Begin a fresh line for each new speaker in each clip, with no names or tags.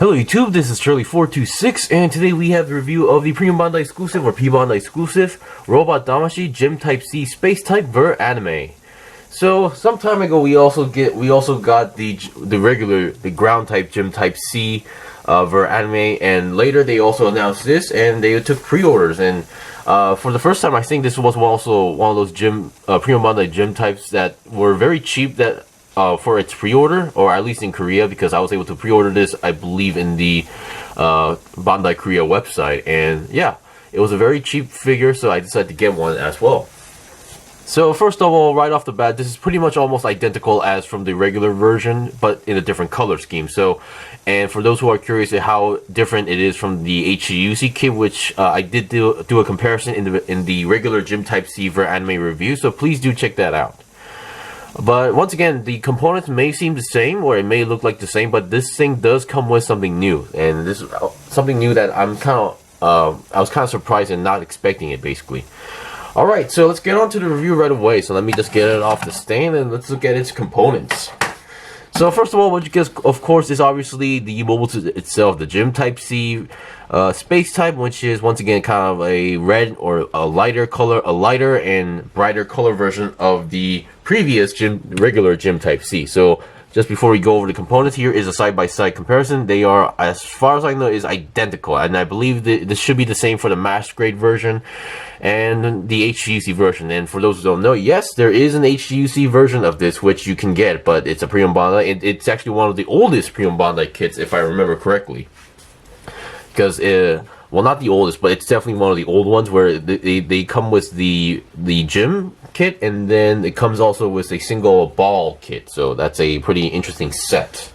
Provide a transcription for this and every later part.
Hello YouTube, this is Shirley426, and today we have the review of the Premium Bandai exclusive, or P-Bandai exclusive, Robot Damashii Gym Type C Space Type Ver Anime. So, some time ago we also got the ground type Gym Type C Ver Anime, and later they also announced this, and they took pre-orders, and for the first time I think this was also one of those Premium Bandai Gym types that were very cheap that for its pre-order, or at least in Korea, because I was able to pre-order this, I believe, in the Bandai Korea website, and yeah, it was a very cheap figure, so I decided to get one as well. So first of all, right off the bat, this is pretty much almost identical as from the regular version, but in a different color scheme. So, and for those who are curious at how different it is from the HUC kit, which I did do a comparison in the regular Gym Type C Ver Anime review, so please do check that out. But once again, the components may seem the same, or it may look like the same, but this thing does come with something new, and this is something new that I was kind of surprised and not expecting it, basically. All right, so let's get on to the review right away. So let me just get it off the stand and let's look at its components. So first of all, what you get, of course, is obviously the mobile itself, the Gym Type C Space Type, which is once again kind of a red or a lighter and brighter color version of the previous regular Gym Type C. So just before we go over the components, here is a side-by-side comparison. They are, as far as I know, is identical, and I believe this should be the same for the mass grade version and the HUC version. And for those who don't know, yes, there is an HUC version of this which you can get, but it's a Premium Bandai. It's actually one of the oldest Premium Bandai kits, if I remember correctly. Because, well, not the oldest, but it's definitely one of the old ones where they come with the gym kit, and then it comes also with a single ball kit. So that's a pretty interesting set.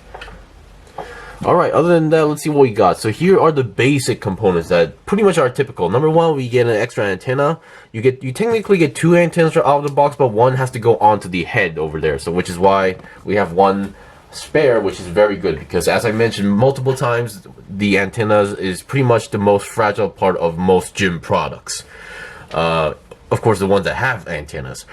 Alright, other than that, let's see what we got. So here are the basic components that pretty much are typical. Number one, we get an extra antenna. You technically get two antennas out of the box, but one has to go onto the head over there. So which is why we have one spare, which is very good, because as I mentioned multiple times, the antennas is pretty much the most fragile part of most gym products. Of course, the ones that have antennas.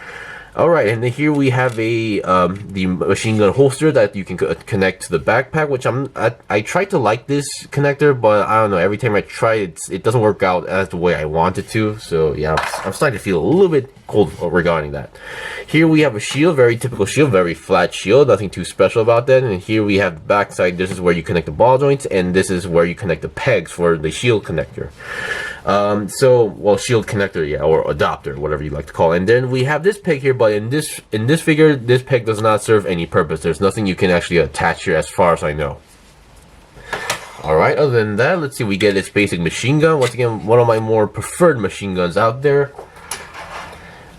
Alright, and then here we have the machine gun holster that you can connect to the backpack, which I tried to like this connector, but I don't know, every time I try it doesn't work out as the way I want it to. So yeah, I'm starting to feel a little bit cold regarding that. Here we have a shield, very typical shield, very flat shield, nothing too special about that. And here we have the back side. This is where you connect the ball joints, and this is where you connect the pegs for the shield connector. Well, shield connector, yeah, or adapter, whatever you like to call it. And then we have this peg here, but in this figure, this peg does not serve any purpose. There's nothing you can actually attach here, as far as I know. Alright, other than that, let's see, we get this basic machine gun. Once again, one of my more preferred machine guns out there.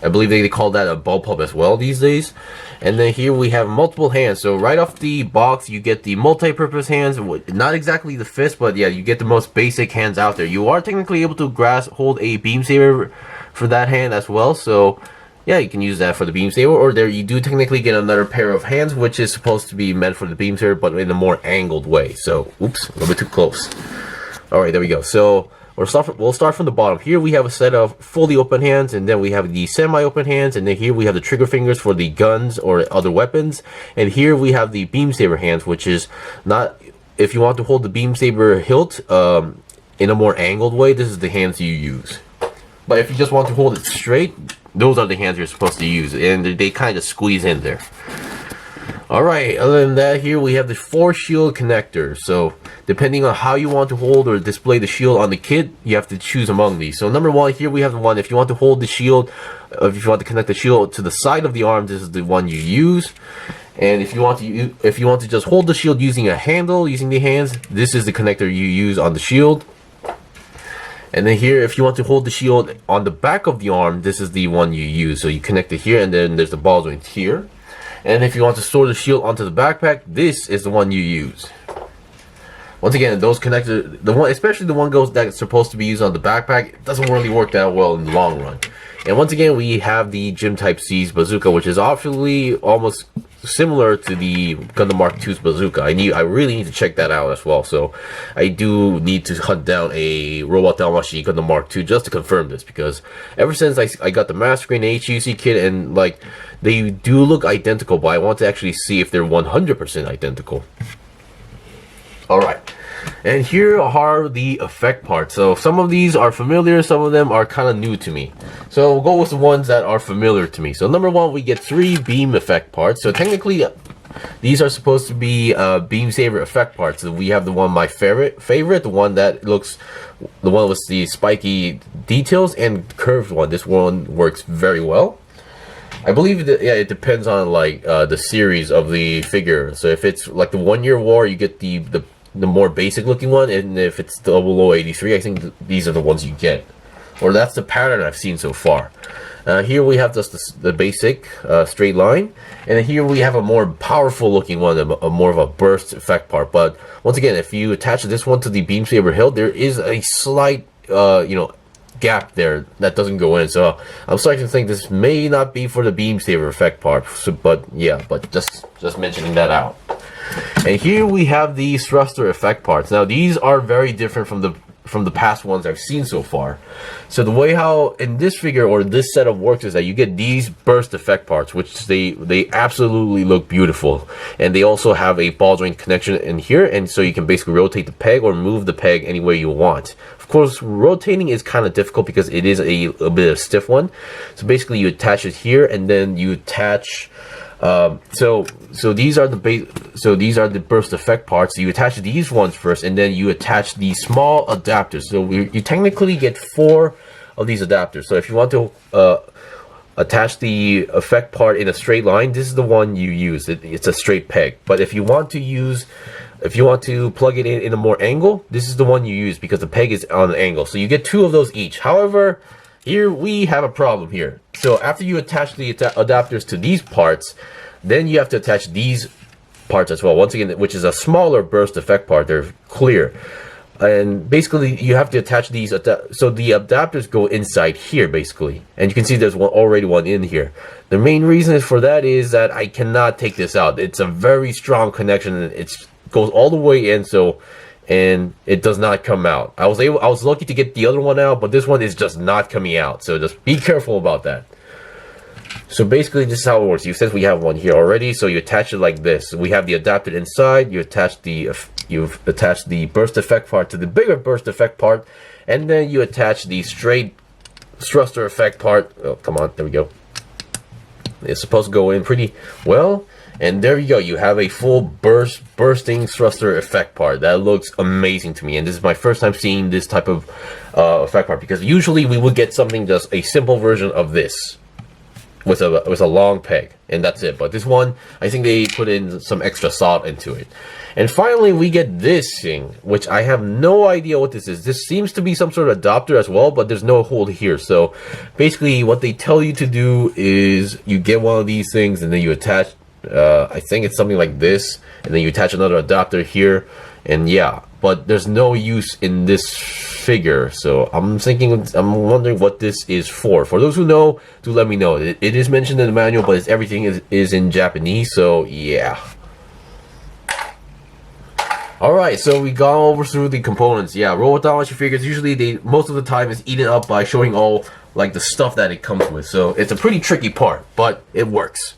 I believe they call that a bullpup as well these days. And then here we have multiple hands. So right off the box, you get the multi-purpose hands. Not exactly the fist, but yeah, you get the most basic hands out there. You are technically able to hold a beam saber for that hand as well. So yeah, you can use that for the beam saber. Or there you do technically get another pair of hands, which is supposed to be meant for the beam saber, but in a more angled way. So, oops, a little bit too close. Alright, there we go. So we'll start from the bottom. Here we have a set of fully open hands, and then we have the semi-open hands, and then here we have the trigger fingers for the guns or other weapons, and here we have the beam saber hands, which is not, if you want to hold the beam saber hilt in a more angled way, this is the hands you use. But if you just want to hold it straight, those are the hands you're supposed to use, and they kind of squeeze in there. Alright, other than that, here we have the 4 shield connectors. So depending on how you want to hold or display the shield on the kit, you have to choose among these. So number one, here we have the one, if you want to hold the shield, if you want to connect the shield to the side of the arm, this is the one you use. And if you want to just hold the shield using a handle, using the hands, this is the connector you use on the shield. And then here, if you want to hold the shield on the back of the arm, this is the one you use. So you connect it here, and then there's the ball joint here. And if you want to store the shield onto the backpack, this is the one you use. Once again, those connectors, especially the one that's supposed to be used on the backpack, it doesn't really work that well in the long run. And once again, we have the Gym Type C's bazooka, which is obviously almost similar to the Gundam Mark II's bazooka. I really need to check that out as well. So I do need to hunt down a Robot Damashii Gundam Mark II just to confirm this, because ever since I got the Master Grade HUC kit, and like, they do look identical, but I want to actually see if they're 100% identical. Alright. And here are the effect parts. So some of these are familiar, some of them are kind of new to me. So we'll go with the ones that are familiar to me. So number one, we get 3 beam effect parts. So technically, these are supposed to be beam saber effect parts. So we have the one my favorite, the one that looks, the one with the spiky details and curved one. This one works very well. I believe that, yeah, it depends on like the series of the figure. So if it's like the 1 Year War, you get the more basic looking one, and if it's 0083, I think these are the ones you get, or that's the pattern I've seen so far. Here we have just the basic straight line, and then here we have a more powerful looking one, a more of a burst effect part. But once again, if you attach this one to the beam saber hilt, there is a slight gap there that doesn't go in, so I'm starting to think this may not be for the beam saber effect part. So, but yeah, but just mentioning that out. And here we have the thruster effect parts. Now these are very different from the past ones I've seen so far. So the way how in this figure or this setup works is that you get these burst effect parts, which they absolutely look beautiful, and they also have a ball joint connection in here, and so you can basically rotate the peg or move the peg any way you want. Of course, rotating is kind of difficult because it is a bit of a stiff one. So basically you attach it here, and then you attach so these are the burst effect parts. So you attach these ones first, and then you attach these small adapters. So you technically get 4 of these adapters. So if you want to attach the effect part in a straight line, this is the one you use. It's a straight peg. But if you want to plug it in a more angle, this is the one you use because the peg is on an angle. So you get 2 of those each. However, here we have a problem here. So after you attach the adapters to these parts, then you have to attach these parts as well. Once again, which is a smaller burst effect part. They're clear. And basically you have to attach these, so the adapters go inside here basically. And you can see there's already one in here. The main reason for that is that I cannot take this out. It's a very strong connection, and it goes all the way in, and it does not come out. I was lucky to get the other one out, but this one is just not coming out. So just be careful about that. So basically this is how it works. Since we have one here already, so you attach it like this. We have the adapter inside, you've attached the burst effect part to the bigger burst effect part, and then you attach the straight thruster effect part. Oh, come on, there we go. It's supposed to go in pretty well. And there you go, you have a full bursting thruster effect part. That looks amazing to me, and this is my first time seeing this type of effect part, because usually we would get something, just a simple version of this with a long peg, and that's it. But this one, I think they put in some extra thought into it. And finally we get this thing, which I have no idea what this is. This seems to be some sort of adapter as well, but there's no hole here. So basically what they tell you to do is you get one of these things, and then you attach, I think it's something like this, and then you attach another adapter here, and yeah, but there's no use in this figure. So I'm wondering what this is for. For those who know, do let me know. It is mentioned in the manual, but everything is in Japanese, so yeah. Alright, so we got over through the components. Yeah, Robot Damashii figures, usually most of the time is eaten up by showing all like the stuff that it comes with. So it's a pretty tricky part, but it works.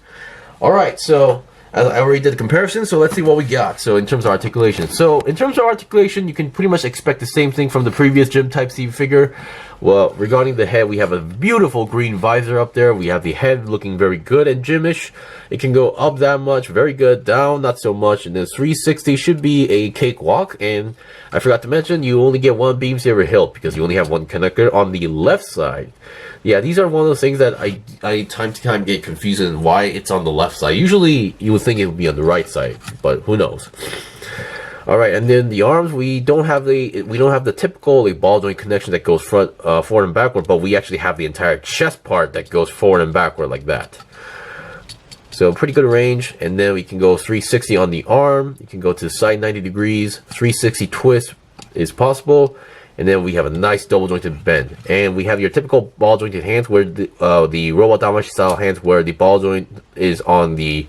Alright, so I already did the comparison, so let's see what we got. So in terms of articulation. So in terms of articulation, you can pretty much expect the same thing from the previous Gym Type C figure. Well, regarding the head, we have a beautiful green visor up there. We have the head looking very good and gymish. It can go up that much, very good. Down, not so much. And then 360 should be a cakewalk. And I forgot to mention, you only get one beam saber hilt because you only have one connector on the left side. Yeah, these are one of those things that I time to time get confused in why it's on the left side. Usually you would think it would be on the right side, but who knows. Alright, and then the arms, we don't have the typical ball joint connection that goes forward and backward, but we actually have the entire chest part that goes forward and backward like that. So pretty good range. And then we can go 360 on the arm. You can go to the side 90 degrees. 360 twist is possible. And then we have a nice double jointed bend. And we have your typical ball jointed hands, where the Robot Damashii style hands, where the ball joint is on the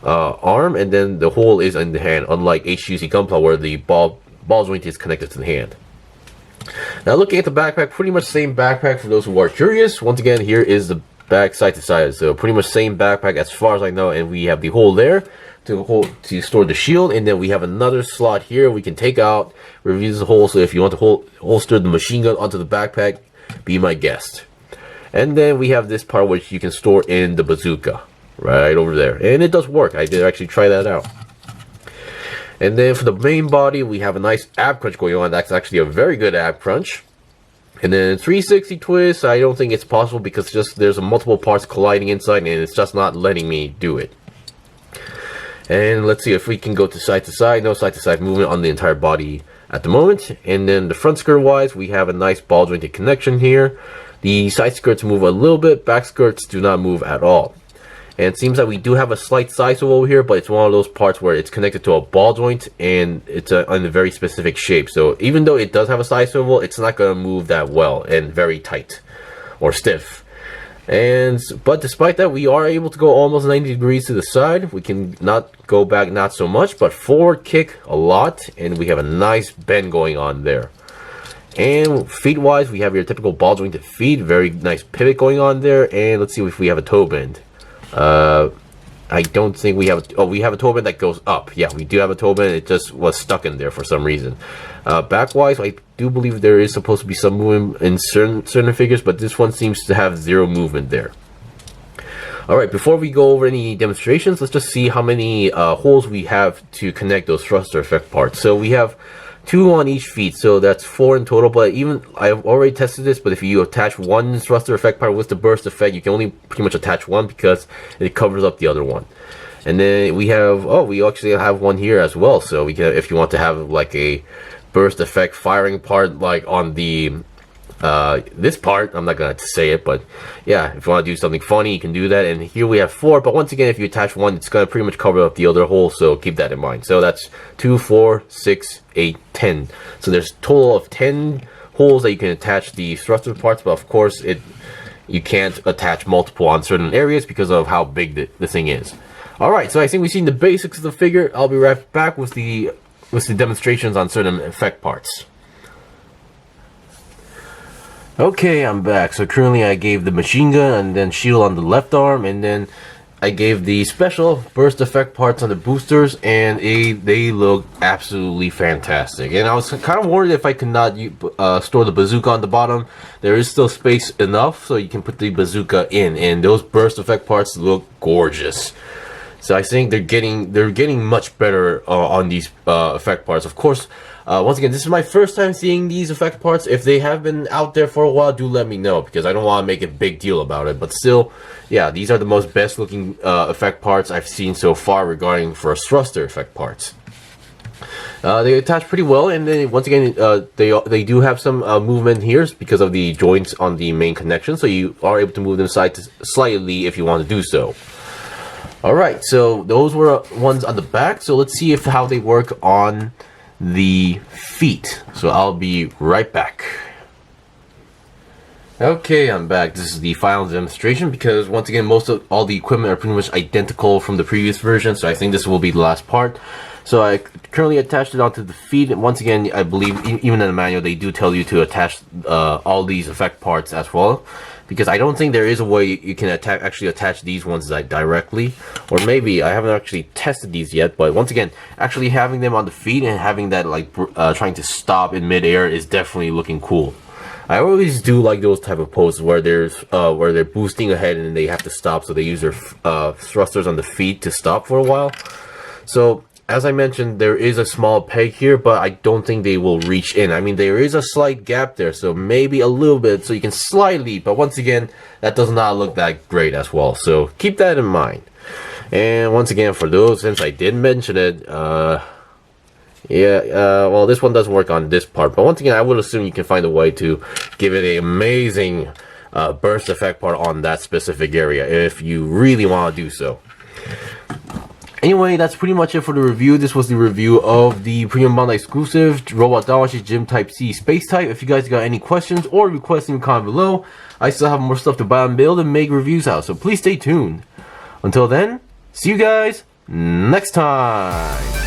arm, and then the hole is in the hand, unlike HGC Gunpla, where the ball joint is connected to the hand. Now looking at the backpack, pretty much same backpack for those who are curious. Once again, here is back side to side. So pretty much same backpack as far as I know, and we have the hole there to store the shield, and then we have another slot here we can take out, review the hole. So if you want to holster the machine gun onto the backpack, be my guest. And then we have this part which you can store in the bazooka right over there, and it does work. I did actually try that out. And then for the main body, we have a nice ab crunch going on. That's actually a very good ab crunch. And then 360 twist, I don't think it's possible because just there's multiple parts colliding inside, and it's just not letting me do it. And let's see if we can go to side, no side to side movement on the entire body at the moment. And then the front skirt wise, we have a nice ball jointed connection here. The side skirts move a little bit, back skirts do not move at all. And it seems that we do have a slight side swivel over here, but it's one of those parts where it's connected to a ball joint, and it's in a very specific shape. So even though it does have a side swivel, it's not going to move that well and very tight or stiff. But despite that, we are able to go almost 90 degrees to the side. We can not go back, not so much, but forward kick a lot, and we have a nice bend going on there. And feet wise, we have your typical ball jointed feet, very nice pivot going on there. And let's see if we have a toe bend. I don't think we have. We have a toe bend that goes up. Yeah, we do have a toe bend. It just was stuck in there for some reason. Back wise, I do believe there is supposed to be some movement in certain figures, but this one seems to have zero movement there. Alright, before we go over any demonstrations, let's just see how many holes we have to connect those thruster effect parts. So we have 2 on each feet, so that's 4 in total. But even I've already tested this, but if you attach one thruster effect part with the burst effect, you can only pretty much attach one because it covers up the other one. And then we have, we actually have one here as well. So we can, if you want to have like a burst effect firing part like on the this part, I'm not gonna say it, but yeah, if you want to do something funny, you can do that. And here we have 4, but once again, if you attach one, it's gonna pretty much cover up the other hole, so keep that in mind. So that's 2, 4, 6, 8, 10. So there's a total of 10 holes that you can attach the thruster parts, but of course you can't attach multiple on certain areas because of how big the thing is. Alright, so I think we've seen the basics of the figure. I'll be right back with the demonstrations on certain effect parts. Okay, I'm back. So currently I gave the machine gun and then shield on the left arm, and then I gave the special burst effect parts on the boosters, and they look absolutely fantastic. And I was kind of worried if I could not store the bazooka on the bottom. There is still space enough so you can put the bazooka in, and those burst effect parts look gorgeous. So I think they're getting much better on these effect parts. Of course, once again, this is my first time seeing these effect parts. If they have been out there for a while, do let me know, because I don't want to make a big deal about it. But still, yeah, these are the most best looking effect parts I've seen so far regarding for thruster effect parts. They attach pretty well, and then once again, they do have some movement here because of the joints on the main connection, so you are able to move them slightly if you want to do so. Alright, so those were ones on the back, so let's see how they work on the feet. So I'll be right back. Okay, I'm back. This is the final demonstration because once again, all the equipment are pretty much identical from the previous version, so I think this will be the last part. So I currently attached it onto the feet, and once again, I believe even in the manual they do tell you to attach all these effect parts as well, because I don't think there is a way you can actually attach these ones directly, or maybe I haven't actually tested these yet. But once again, actually having them on the feet and having that like trying to stop in midair is definitely looking cool. I always do like those type of poses where they're boosting ahead and they have to stop, so they use their thrusters on the feet to stop for a while. So as I mentioned, there is a small peg here, but I don't think they will reach in. I mean, there is a slight gap there, so maybe a little bit, so you can slightly, but once again, that does not look that great as well, so keep that in mind. And once again, for those, since I did mention it, well, this one doesn't work on this part, but once again, I would assume you can find a way to give it an amazing burst effect part on that specific area if you really want to do so. Anyway, that's pretty much it for the review. This was the review of the Premium Bandai exclusive Robot Damashii Gym Type C Space Type. If you guys got any questions or requests, in the comment below. I still have more stuff to buy and build and make reviews out, so please stay tuned. Until then, see you guys next time.